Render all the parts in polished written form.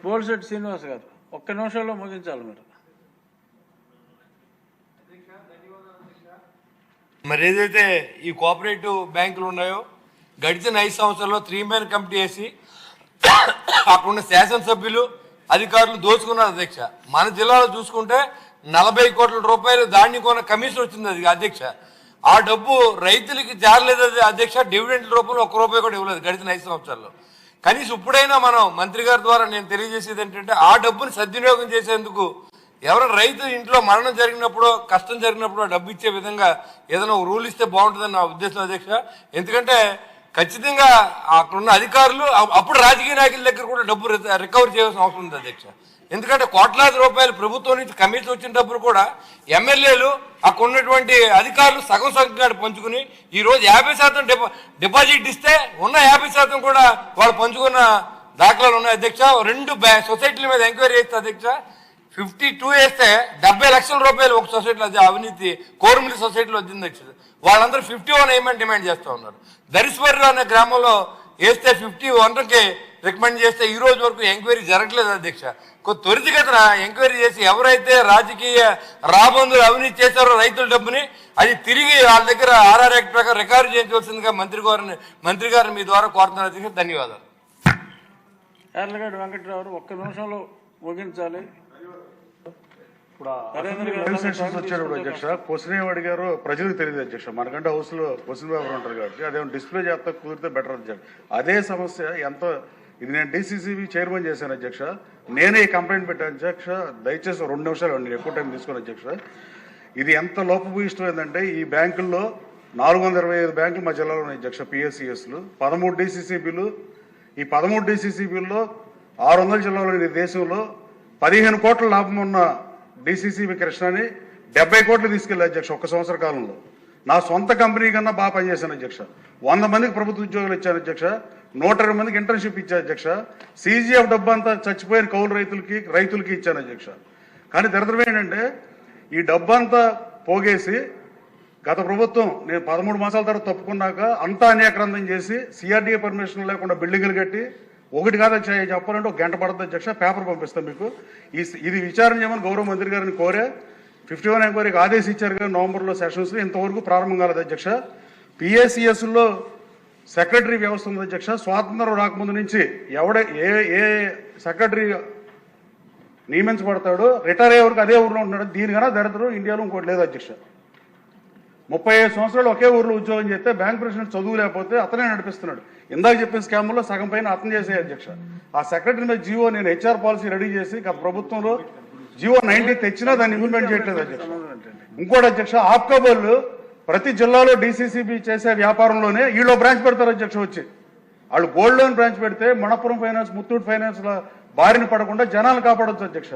బోల్శెట్టి శ్రీనివాస్ గారు ఒక్క నిమిషంలో ముగించాలి మీరు. మరి ఏదైతే ఈ కోఆపరేటివ్ బ్యాంకులు ఉన్నాయో గడిచిన 5 సంవత్సరాల్లో 3 మెన్ కమిటీ వేసి అక్కడున్న శాసనసభ్యులు అధికారులు దోచుకున్నారు అధ్యక్ష. మన జిల్లాలో చూసుకుంటే 40 కోట్ల రూపాయలు దాన్ని కొన్న కమిషన్ వచ్చింది అది అధ్యక్ష. ఆ డబ్బు రైతులకి జారలేదు అధ్యక్ష. డివిడెంట్ రూపంలో 1 రూపాయి కూడా ఇవ్వలేదు గడిచిన 5 సంవత్సరాల్లో. కనీసం ఇప్పుడైనా మనం మంత్రి గారి ద్వారా నేను తెలియజేసేది ఏంటంటే ఆ డబ్బుని సద్వినియోగం చేసేందుకు ఎవరైనా రైతు ఇంట్లో మరణం జరిగినప్పుడు కష్టం జరిగినప్పుడు ఆ డబ్బు ఇచ్చే విధంగా ఏదైనా ఒక రూల్ ఇస్తే బాగుంటుందని నా ఉద్దేశం అధ్యక్ష. ఎందుకంటే ఖచ్చితంగా అక్కడున్న అధికారులు అప్పుడు రాజకీయ నాయకుల దగ్గర కూడా డబ్బు రికవర్ చేయాల్సిన అవసరం ఉంది అధ్యక్ష. ఎందుకంటే కోట్లాది రూపాయలు ప్రభుత్వం నుంచి కమిషన్ వచ్చిన డబ్బులు కూడా ఎమ్మెల్యేలు అక్కడ ఉన్నటువంటి అధికారులు సగం సగం పంచుకుని ఈరోజు 50% డిపాజిట్ ఇస్తే ఉన్న 50% కూడా వాళ్ళు పంచుకున్న దాఖలాలు ఉన్నాయి అధ్యక్ష. 2 సొసైటీల మీద ఎంక్వైరీ చేస్తే అధ్యక్ష 52 వేస్తే 70 లక్షల రూపాయలు ఒక సొసైటీలో అవినీతి కోరుమిలి సొసైటీలో వచ్చింది అధ్యక్ష. వాళ్ళందరూ 51 వేయమని డిమాండ్ చేస్తూ ఉన్నారు. దరిస్పర్రు అనే గ్రామంలో వేస్తే 51కి రికమెండ్ చేస్తే ఈ రోజు వరకు ఎంక్వైరీ జరగలేదు అధ్యక్ష. త్వరితగతిన ఎంక్వైరీ చేసి ఎవరైతే రాజకీయ రాబందులు అవినీతి చేశారో రైతుల డబ్బుని అది తిరిగి వాళ్ళ దగ్గర ఆర్ఆర్ యాక్ట్ ప్రకారం రికవరీ చేయించవలసిందిగా మంత్రి గారిని మీ ద్వారా కోరుతున్నారు అధ్యక్ష. ధన్యవాదాలు. యార్లగడ్డ వెంకటరావు ఒక్క నిమిషంలో ముగించాలి. వచ్చాడు అధ్యక్ష. క్వశ్చన్ ఏమి అడిగారో ప్రజలకు తెలియదు అధ్యక్ష. మనకంటే హౌస్ లో క్వశ్చన్ పేపర్ ఉంటారు కాబట్టి అదేమో డిస్ప్లే చేస్తా కుదిరితే బెటర్ అధ్యక్ష. అదే సమస్య ఎంతో ఇది నేను డిసిసిబి చైర్మన్ చేశాను అధ్యక్ష. నేనే ఈ కంప్లైంట్ పెట్టాను అధ్యక్ష. దయచేసి 2 నిమిషాలు నేను ఎక్కువ టైం తీసుకున్నాను అధ్యక్ష. ఇది ఎంత లోపభూయిష్టమైందంటే ఈ బ్యాంకుల్లో 425 బ్యాంకులు మా జిల్లాలో ఉన్నాయి అధ్యక్ష. పిఎస్సిఎస్లు 13 డిసిసిబిలు. ఈ 13 డిసిసిబిల్లో 600 జిల్లాలో దేశంలో 15 కోట్ల లాభం ఉన్న డిసిసిబి కృష్ణని 70 కోట్లు తీసుకెళ్ళి అధ్యక్ష 1 సంవత్సర కాలంలో. నా సొంత కంపెనీ కన్నా బాగా పనిచేశాను అధ్యక్ష. 100 మందికి ప్రభుత్వ ఉద్యోగాలు ఇచ్చాను అధ్యక్ష. 120 మందికి ఇంటర్న్షిప్ ఇచ్చాను అధ్యక్ష. సిజిఎఫ్ డబ్బు అంతా చచ్చిపోయిన కౌలు రైతులకి ఇచ్చాను అధ్యక్ష. కానీ దరిద్రం ఏంటంటే ఈ డబ్బు అంతా పోగేసి గత ప్రభుత్వం నేను 13 మాసాల తర్వాత తప్పుకున్నాక అంతా అన్యాక్రాంతం చేసి సిఆర్డీఏ పర్మిషన్ లేకుండా బిల్డింగులు కట్టి ఒకటి కాదు చెప్పాలంటే 1 గంట పడుతుంది అధ్యక్ష. పేపర్ పంపిస్తాం మీకు. ఇది విచారణ చేయమని గౌరవ మంత్రి గారిని కోరే 51 ఎంక్వైరీకి ఆదేశించారు కానీ నవంబర్లో సెషన్స్ ఇంతవరకు ప్రారంభం కాలేదు అధ్యక్ష. పిఎస్సిఎస్లో సెక్రటరీ వ్యవస్థ ఉంది అధ్యక్ష. స్వాతంత్రం రాకముందు నుంచి ఏ సెక్రటరీ నియమించబడతాడో రిటైర్ అయ్యే వరకు అదే ఊర్లో ఉంటున్నాడు. దీనికన్నా దరిద్రం ఇండియాలో ఇంకోటి లేదు అధ్యక్ష. 35 సంవత్సరాలు ఒకే ఊర్లో ఉద్యోగం చేస్తే బ్యాంక్ ప్రెసిడెంట్ చదువు లేకపోతే అతనే నడిపిస్తున్నాడు. ఇందాక చెప్పిన స్కామ్లో సగం పైన అతను చేసే అధ్యక్ష. ఆ సెక్రటరీ మీద జీవో నేను హెచ్ఆర్ పాలసీ రెడీ చేసి గత ప్రభుత్వంలో జీవో 90 తెచ్చినా దాన్ని ఇంప్లిమెంట్ చేయట్లేదు అధ్యక్ష. ఇంకోటి అధ్యక్ష ఆప్కా వాళ్ళు ప్రతి జిల్లాలో డిసిసిబి చేసే వ్యాపారంలోనే వీళ్ళు బ్రాంచ్ పెడతారు అధ్యక్ష. వచ్చి వాళ్ళు గోల్డ్ లోన్ బ్రాంచ్ పెడితే మణపురం ఫైనాన్స్ ముత్తూట్ ఫైనాన్స్ బారిన పడకుండా జనాలు కాపాడవచ్చు అధ్యక్ష.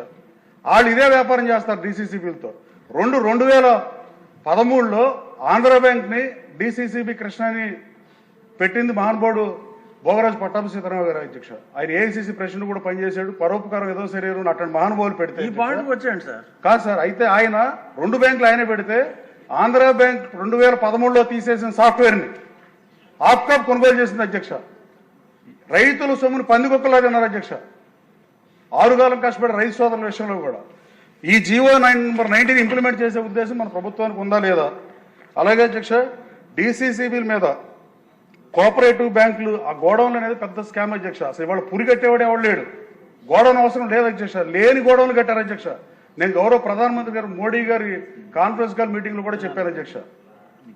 వాళ్ళు ఇదే వ్యాపారం చేస్తారు డిసిసిబిలతో. 2013లో ఆంధ్ర బ్యాంక్ ని డిసిసిబి కృష్ణని పెట్టింది మహానుభావుడు భోగరాజు పట్టాభి సీతారామ గారు అధ్యక్ష. ఆయన ఏఐసిసి ప్రెసిడెంట్ కూడా పనిచేశాడు. పరోపకారం ఏదో శరీరం అటువంటి మహానుభావులు పెడితే వచ్చాడు సార్ కాదు సార్. అయితే ఆయన 2 బ్యాంకులు ఆయనే పెడితే ఆంధ్ర బ్యాంక్ 2013లో తీసేసిన సాఫ్ట్వేర్ ని ఆప్కాప్ కొనుగోలు చేసింది అధ్యక్ష. రైతుల సొమ్మును పందికొక్కలాగా అన్నారు అధ్యక్ష. 6 కాలం కష్టపడి రైతు సోదరుల విషయంలో కూడా ఈ జీవో నెంబర్ 19 ఇంప్లిమెంట్ చేసే ఉద్దేశం మన ప్రభుత్వానికి ఉందా లేదా? అలాగే అధ్యక్ష డిసిసిబిల మీద కోఆపరేటివ్ బ్యాంకులు ఆ గోడౌన్లు అనేది పెద్ద స్కామ్ అధ్యక్ష. అసలు ఇవాళ పురి కట్టేవాడు ఎవడు లేడు. గోడౌన్ అవసరం లేదు అధ్యక్ష. లేని గోడౌన్లు కట్టారు అధ్యక్ష. నేను గౌరవ ప్రధానమంత్రి గారు మోడీ గారి కాన్ఫరెన్స్ కాల్ మీటింగ్ లో కూడా చెప్పాను అధ్యక్ష.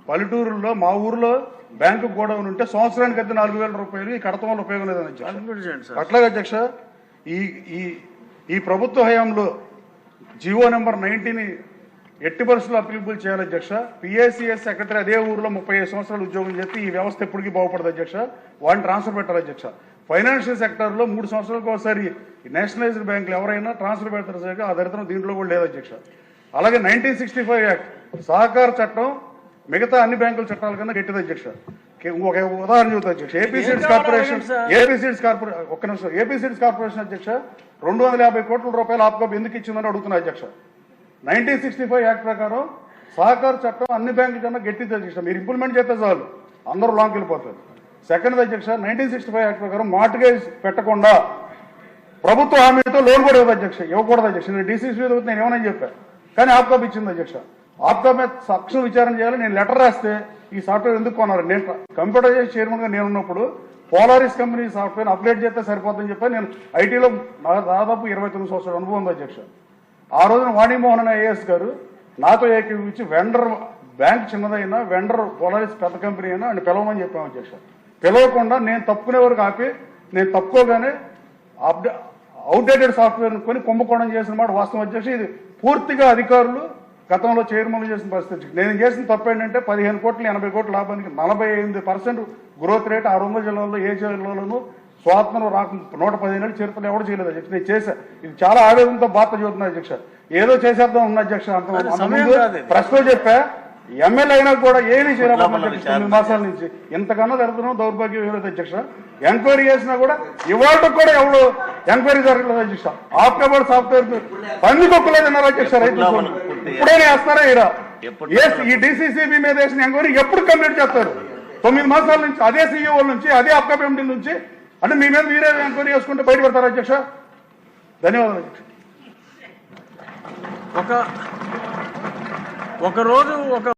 పల్లెటూరులో మా ఊర్లో బ్యాంకు గోడౌన్ ఉంటే సంవత్సరానికి అయితే 4,000 రూపాయలు ఈ కడతం వల్ల ఉపయోగం లేదని అధ్యక్ష. అట్లాగే అధ్యక్ష ఈ ప్రభుత్వ హయాంలో జీవో నెంబర్ 90ని ఎట్టి పరిస్థితుల్లో అప్లికబుల్ చేయాలి అధ్యక్ష. పిఎస్సిఎస్ సెక్రటరీ అదే ఊర్లో 35 సంవత్సరాలు ఉద్యోగం చేస్తే ఈ వ్యవస్థ ఎప్పటికీ బాగుపడదు అధ్యక్ష. వాడిని ట్రాన్స్ఫర్ పెట్టాలి అధ్యక్ష. ఫైనాన్షియల్ సెక్టర్ లో 3 సంవత్సరాలకు ఒకసారి నేషనలైజ్డ్ బ్యాంకులు ఎవరైనా ట్రాన్స్ఫర్ పెడతారు సార్. ఆ దరిద్రం దీంట్లో కూడా లేదు అధ్యక్ష. అలాగే 1965 యాక్ట్ సహకార చట్టం మిగతా అన్ని బ్యాంకుల చట్టాల కన్నా గట్టిది అధ్యక్ష. ఒక ఉదాహరణ చెబుతా అధ్యక్ష. ఏపీ సీడ్స్ కార్పొరేషన్ అధ్యక్ష 250 కోట్ల రూపాయలు ఆప్కాప్ ఎందుకు ఇచ్చిందని అడుగుతున్నా అధ్యక్ష. 1965 యాక్ట్ ప్రకారం సహకార చట్టం అన్ని బ్యాంకుల కన్నా గట్టిది అధ్యక్ష. మీరు ఇంప్లిమెంట్ చేస్తే చాలు అందరూ లాంగ్ వెళ్ళిపోతారు. సెకండ్ అధ్యక్ష 1965 యాక్ట్ ప్రకారం మార్టిగేజ్ పెట్టకుండా ప్రభుత్వ హామీతో లోన్ కూడా ఇవ్వదు అధ్యక్ష, ఇవ్వకూడదు అధ్యక్ష. నేను డీసీసీ నేను ఏమని చెప్పాను, కానీ ఆప్కాప్ ఇచ్చింది అధ్యక్ష. ఆప్కాప్ మీద సక్షం విచారణ చేయాలి. నేను లెటర్ రాస్తే ఈ సాఫ్ట్వేర్ ఎందుకు కొన్నారు, నేను కంప్యూటరైజ్ చైర్మన్ గా నేను ఉన్నప్పుడు పోలారిస్ కంపెనీ సాఫ్ట్వేర్ అప్డేట్ చేస్తే సరిపోతుందని చెప్పి నేను ఐటీలో దాదాపు 29 సంవత్సరాల అనుభవం ఉంది అధ్యక్ష. ఆ రోజున వాణిమోహన్ అనే ఐఏఎస్ గారు నాతో ఏకీవించి వెండర్ బ్యాంక్ చిన్నదైనా వెండర్ పోలారిస్ పెద్ద కంపెనీ అయినా అని పిలవమని చెప్పాము అధ్యక్ష. పిలవకుండా నేను తప్పుకునే వరకు ఆపి నేను తప్పుకోగానే అవుట్డేటెడ్ సాఫ్ట్వేర్ కొని కుంభకోణం చేసిన మాట వాస్తవం అధ్యక్ష. ఇది పూర్తిగా అధికారులు గతంలో చైర్మన్లు చేసిన పరిస్థితి. నేను చేసిన తప్పు ఏంటంటే 15 కోట్లు 80 కోట్ల లాభానికి 48% గ్రోత్ రేట్ 600 జిల్లాల్లో ఏ జిల్లాలోనూ స్వాతంత్రం రాక 115 ఏళ్ళు చరిత్రలో ఎవరు చేయలేదు అధ్యక్ష. నేను చేశా. ఇది చాలా ఆవేదనతో బాధ చదువుతున్నా అధ్యక్ష. ఏదో చేసేద్దాం ఉన్న అధ్యక్ష. ప్రశ్న చెప్పా, ఎమ్మెల్యే అయినా కూడా ఏమీ చేయలేదు 9 మాసాల నుంచి. ఇంతకన్నా జరుగుతున్నాం దౌర్భాగ్యం ఏలేదు అధ్యక్ష. ఎంక్వైరీ చేసినా కూడా ఇవాళ కూడా ఎవరు ఎంక్వైరీ జరగలేదు అధ్యక్ష. ఆప్కాబోర్డ్ సాఫ్ట్వేర్ పందికొక్కలేదు అన్నారు అధ్యక్ష. రైతులు ఇప్పుడైనా వేస్తారా ఇరా ఈ డీసీసీబీ మీద వేసిన ఎంక్వైరీ ఎప్పుడు కంప్లీట్ చేస్తారు? 9 మాసాల నుంచి అదే సీఈఓ నుంచి అదే ఆప్కాబ్ ఎండీ నుంచి అంటే మీ మీద మీరే ఎంక్వైరీ చేసుకుంటే బయట పెడతారు అధ్యక్ష. ధన్యవాదాలు అధ్యక్ష. ఒక రోజు ఒక